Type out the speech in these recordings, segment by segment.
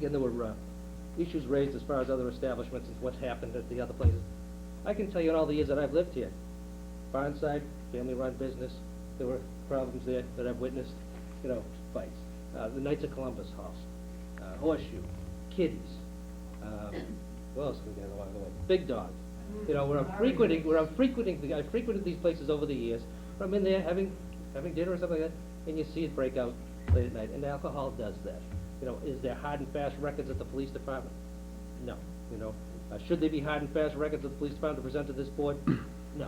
again, there were issues raised as far as other establishments and what's happened at the other places. I can tell you in all the years that I've lived here, Barnside, family-run business, there were problems there that I've witnessed, you know, fights. The Knights of Columbus House, Horseshoe, Kitties, what else we got along the way? Big Dog. You know, I frequented these places over the years. I'm in there having dinner or something like that, and you see it break out late at night, and alcohol does that. You know, is there hard and fast records at the police department? No. You know, should there be hard and fast records at the police department to present to this board? No.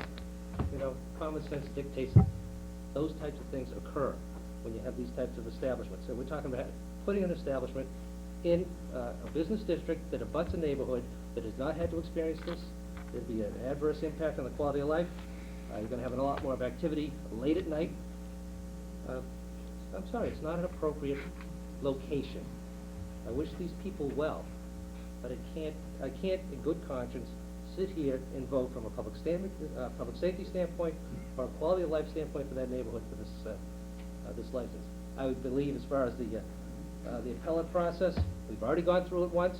You know, common sense dictates those types of things occur when you have these types of establishments. So we're talking about putting an establishment in a business district that abuts a neighborhood that has not had to experience this. There'd be an adverse impact on the quality of life. You're going to have a lot more of activity late at night. I'm sorry, it's not an appropriate location. I wish these people well, but I can't in good conscience sit here and vote from a public safety standpoint or a quality of life standpoint for that neighborhood for this license. I would believe, as far as the appellate process, we've already gone through it once.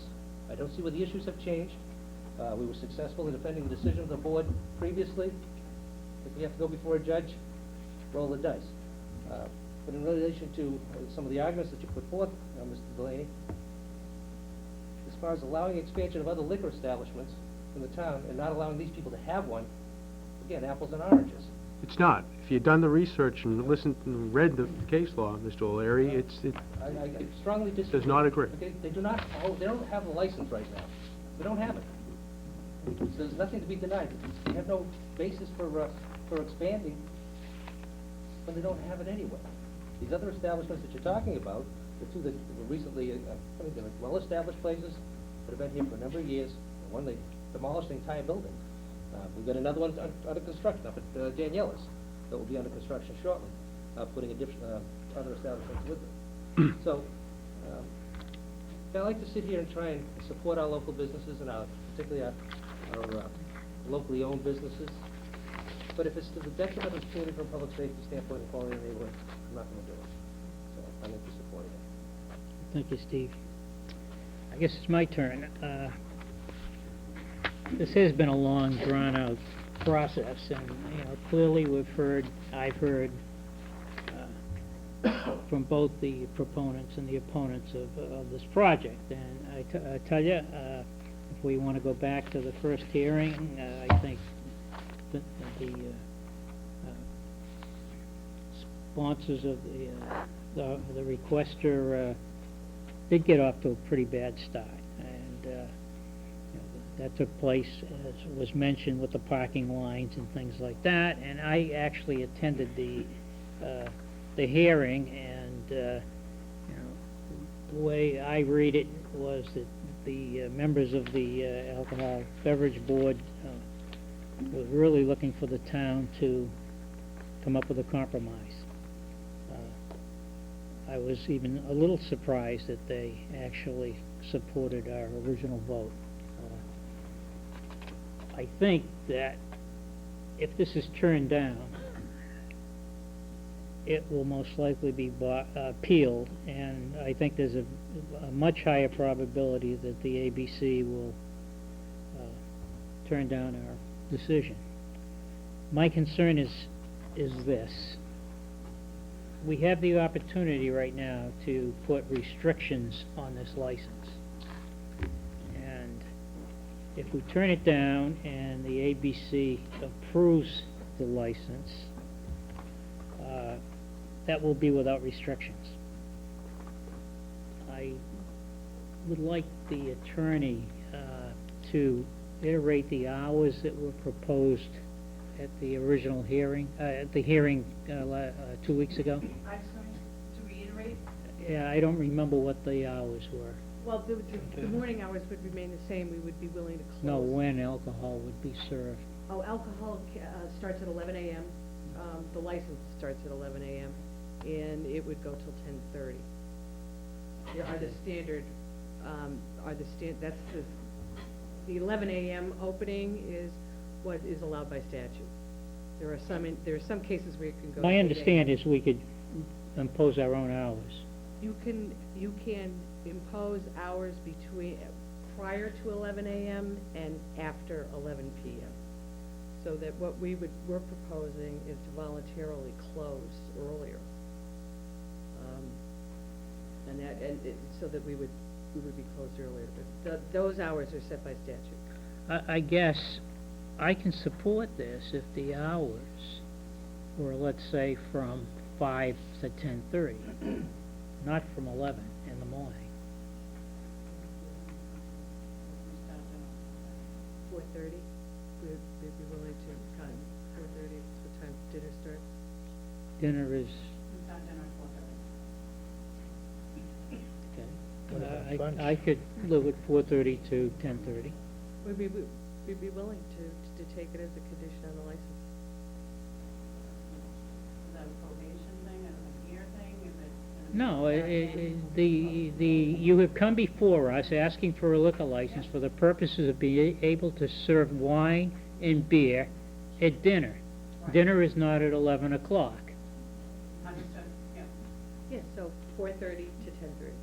I don't see where the issues have changed. We were successful in defending the decision of the board previously. If we have to go before a judge, roll the dice. But in relation to some of the arguments that you put forth, Mr. Delaney, as far as allowing expansion of other liquor establishments in the town and not allowing these people to have one, again, apples and oranges. It's not. If you've done the research and listened and read the case law, Mr. O'Leary, I strongly disagree. Does not agree. Okay, they don't have the license right now. They don't have it. So there's nothing to be denied. They have no basis for expanding when they don't have it anyway. These other establishments that you're talking about, the two that were recently, they're well-established places that have been here for a number of years. One, they demolished the entire building. We've got another one under construction up at Daniela's that will be under construction shortly, putting other establishments with them. So, I like to sit here and try and support our local businesses and particularly our locally owned businesses. But if it's to the detriment of the community from a public safety standpoint and quality of the neighborhood, I'm not going to do it. So I won't be supporting it. Thank you, Steve. I guess it's my turn. This has been a long, drawn-out process, and clearly I've heard from both the proponents and the opponents of this project. And I tell you, if we want to go back to the first hearing, I think the sponsors of the requester did get off to a pretty bad start, and that took place, as was mentioned, with the parking lines and things like that. And I actually attended the hearing, and the way I read it was that the members of the Alcohol Beverage Board were really looking for the town to come up with a compromise. I was even a little surprised that they actually supported our original vote. I think that if this is turned down, it will most likely be appealed, and I think there's a much higher probability that the ABC will turn down our decision. My concern is this. We have the opportunity right now to put restrictions on this license. And if we turn it down and the ABC approves the license, that will be without restrictions. I would like the attorney to iterate the hours that were proposed at the original hearing, at the hearing 2 weeks ago. I'm sorry, to reiterate? Yeah, I don't remember what the hours were. Well, the morning hours would remain the same. We would be willing to close. No, when alcohol would be served. Oh, alcohol starts at 11 a.m. The license starts at 11 a.m. and it would go till 10:30. There are the standard, that's the 11 a.m. opening is what is allowed by statute. There are some cases where you can go. My understanding is we could impose our own hours. You can impose hours prior to 11 a.m. and after 11 p.m. So that we're proposing is to voluntarily close earlier. So that we would be closed earlier, but those hours are set by statute. I guess I can support this if the hours were, let's say, from 5 to 10:30, not from 11 in the morning. 4:30, we'd be willing to, 4:30 is what time dinner starts. Dinner is, What about okay. lunch? I could live with 4:30 to 10:30. We'd be willing to take it as a condition on the license. Is that a probation thing, a year thing, is it? No, you have come before us asking for a liquor license for the purposes of being able to serve wine and beer at dinner. Right. Dinner is not at 11 o'clock. Understood, yeah. Yeah, so 4:30 to 10:30.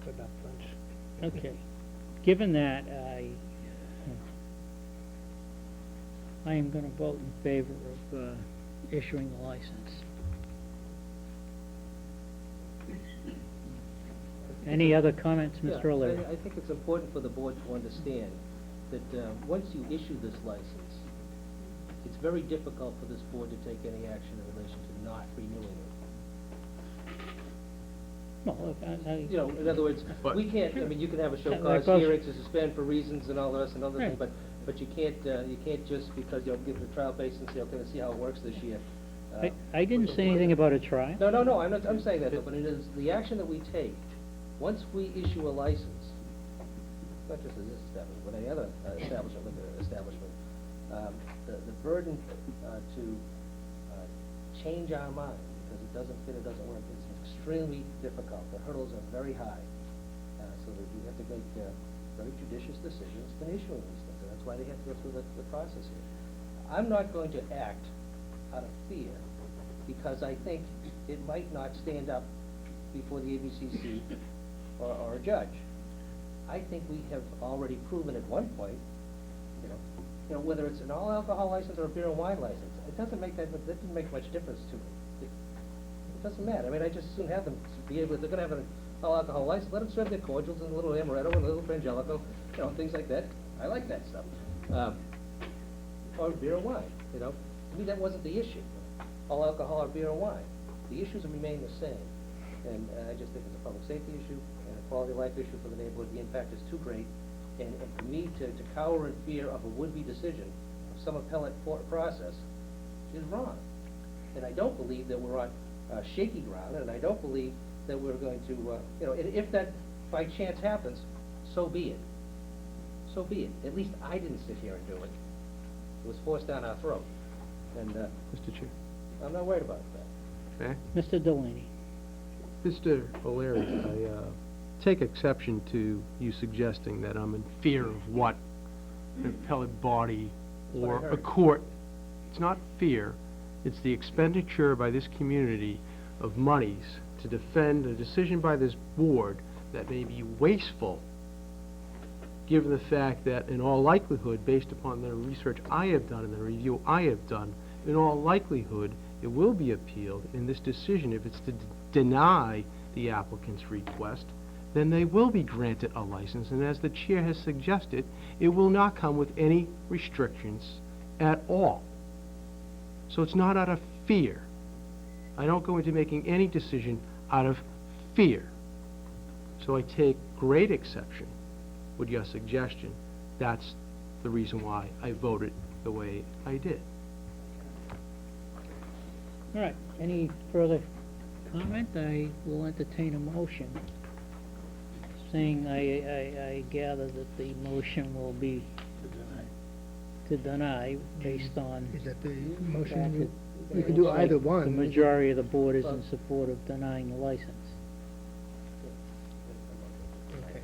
What about lunch? Okay. Given that, I am going to vote in favor of issuing the license. Any other comments, Yeah, Mr. O'Leary? I think it's important for the board to understand that once you issue this license, it's very difficult for this board to take any action in relation to not renewing it. Well, look, You know, in other words, But- we can't, I mean, you can have a show That cause goes- hearing to suspend for reasons and all the rest and other things, Right. but you can't just because, give it a trial basis and say, okay, let's see how it works this year. I didn't say anything about a trial. No, I'm saying that, though, but it is, the action that we take, once we issue a license, not just as this establishment, but any other establishment, the burden to change our mind, because it doesn't fit, it doesn't work, it's extremely difficult. The hurdles are very high, so that you have to make very judicious decisions in issuing these things, and that's why they have to go through the process here. I'm not going to act out of fear, because I think it might not stand up before the ABCC or a judge. I think we have already proven at one point, whether it's an all-alcohol license or a beer and wine license, it doesn't make that didn't make much difference to me. It doesn't matter. I mean, I just soon have them be able, if they're gonna have an all-alcohol license, let them serve their cordials and a little amaretto and a little frangelico, things like that. I like that stuff. Or beer and wine, To me, that wasn't the issue. All alcohol or beer and wine. The issues remain the same. And I just think it's a public safety issue and a quality of life issue for the neighborhood. The impact is too great. And for me to cower in fear of a would-be decision of some appellate process is wrong. And I don't believe that we're on shaky ground, and I don't believe that we're going to, if that by chance happens, so be it. So be it. At least I didn't sit here and do it. It was forced down our throat. And Mr. Chair. I'm not worried about that. Okay. Mr. Delaney? Mr. O'Leary, I take exception to you suggesting that I'm in fear of what an appellate body That's what I or a heard. court. It's not fear, it's the expenditure by this community of monies to defend a decision by this board that may be wasteful, given the fact that in all likelihood, based upon the research I have done and the review I have done, in all likelihood, it will be appealed in this decision. If it's to deny the applicant's request, then they will be granted a license, and as the chair has suggested, it will not come with any restrictions at all. So it's not out of fear. I don't go into making any decision out of fear. So I take great exception with your suggestion. That's the reason why I voted the way I did. All right, any further comment? I will entertain a motion, saying I gather that the motion will be to deny based on Is that the the fact motion? that You can do either the one. majority of the board is in support of denying the license. Okay.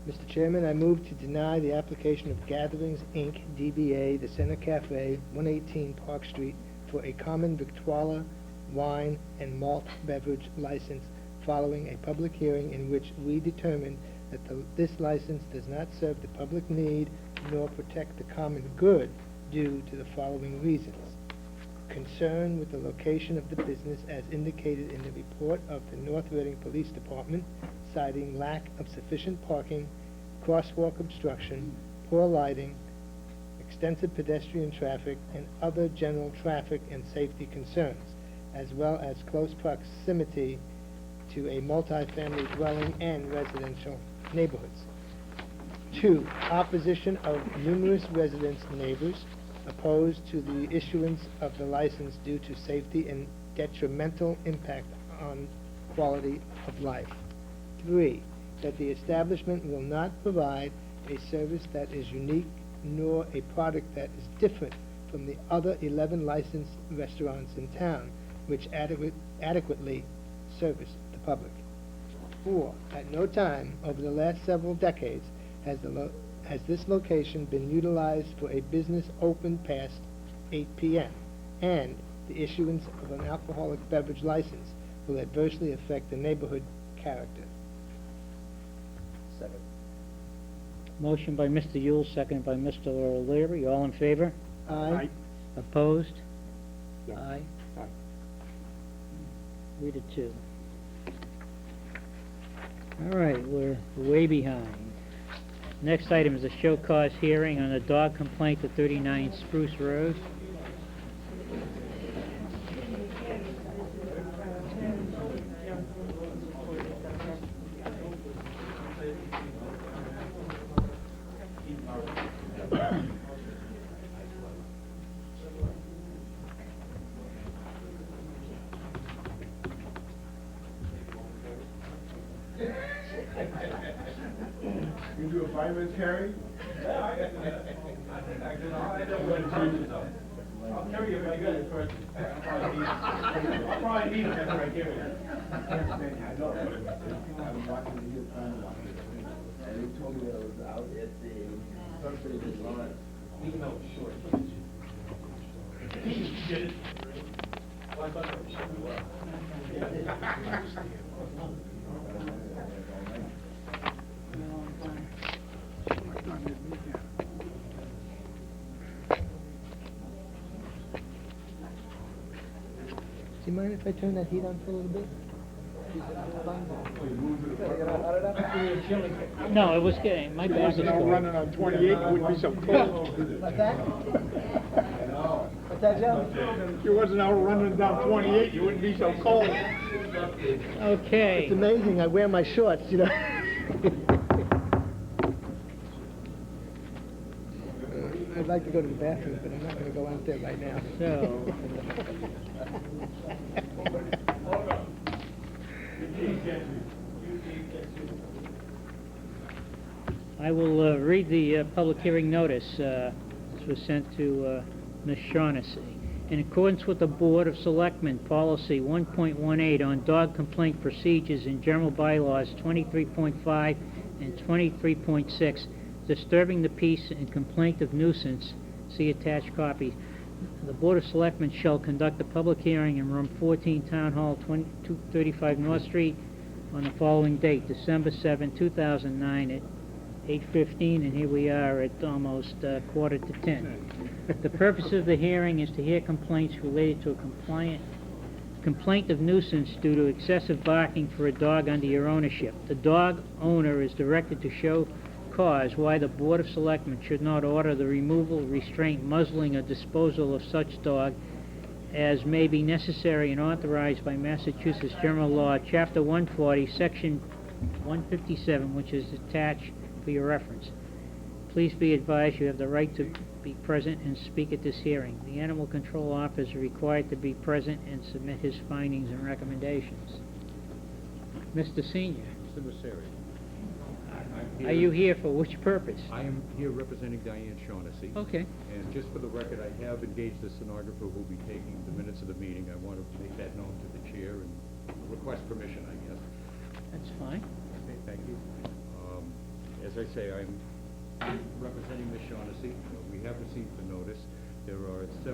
Mr. Chairman, I move to deny the application of Gatherings, Inc., DBA, The Center Cafe, 118 Park Street, for a common victrola, wine, and malt beverage license following a public hearing in which we determined that this license does not serve the public need nor protect the common good due to the following reasons. Concern with the location of the business as indicated in the report of the North Reading Police Department, citing lack of sufficient parking, crosswalk obstruction, poor lighting, extensive pedestrian traffic, and other general traffic and safety concerns, as well as close proximity to a multifamily dwelling and residential neighborhoods. 2, opposition of numerous residents' neighbors opposed to the issuance of the license due to safety and detrimental impact on quality of life. 3, that the establishment will not provide a service that is unique nor a product that is different from the other 11 licensed restaurants in town, which adequately service the public. 4, at no time over the last several decades has this location been utilized for a business open past 8 p.m., and the issuance of an alcoholic beverage license will adversely affect the neighborhood character. Second. Motion by Mr. Yule, seconded by Mr. O'Leary. All in favor? Aye. Opposed? No. Aye. Aye. 3 to 2. All right, we're way behind. Next item is a show cause hearing on a dog complaint at 39 Spruce Road. You do a fireman's carry? Yeah, I can do that. I'll carry you very good first. I'll probably need it after I carry it. I know. I'm watching the new time watching. And he told me that I was out at the country design. Even though it's short. Get it? Well, I thought that was something well. Do you mind if I turn that heat on for a little bit? No, it was getting, my back is cold. Running on 28, it wouldn't be so cold. What's that? What's that, Joe? If you wasn't out running down 28, you wouldn't be so cold. Okay. It's amazing, I wear my shorts, you know. I'd like to go to the bathroom, but I'm not going to go out there right now. So, I will read the public hearing notice. This was sent to Ms. Shaughnessy. In accordance with the Board of Selectmen Policy 1.18 on dog complaint procedures in General Bylaws 23.5 and 23.6, disturbing the peace and complaint of nuisance, see attached copy. The Board of Selectmen shall conduct a public hearing in Room 14, Town Hall, 2235 North Street, on the following date, December 7, 2009, at 8:15, and here we are at almost quarter to 10. The purpose of the hearing is to hear complaints related to a complaint of nuisance due to excessive barking for a dog under your ownership. The dog owner is directed to show cause why the Board of Selectmen should not order the removal, restraint, muzzling, or disposal of such dog as may be necessary and authorized by Massachusetts General Law, Chapter 140, Section 157, which is attached for your reference. Please be advised you have the right to be present and speak at this hearing. The Animal Control Officer is required to be present and submit his findings and recommendations. Mr. Senior, Mr. Messeri. are you here for which purpose? I am here representing Diane Shaughnessy. Okay. And just for the record, I have engaged the stenographer who will be taking the minutes of the meeting. I want to make that known to the chair and request permission, I guess. That's fine. Okay, thank you. as I say, I'm representing Ms. Shaughnessy. We have received the notice. There are several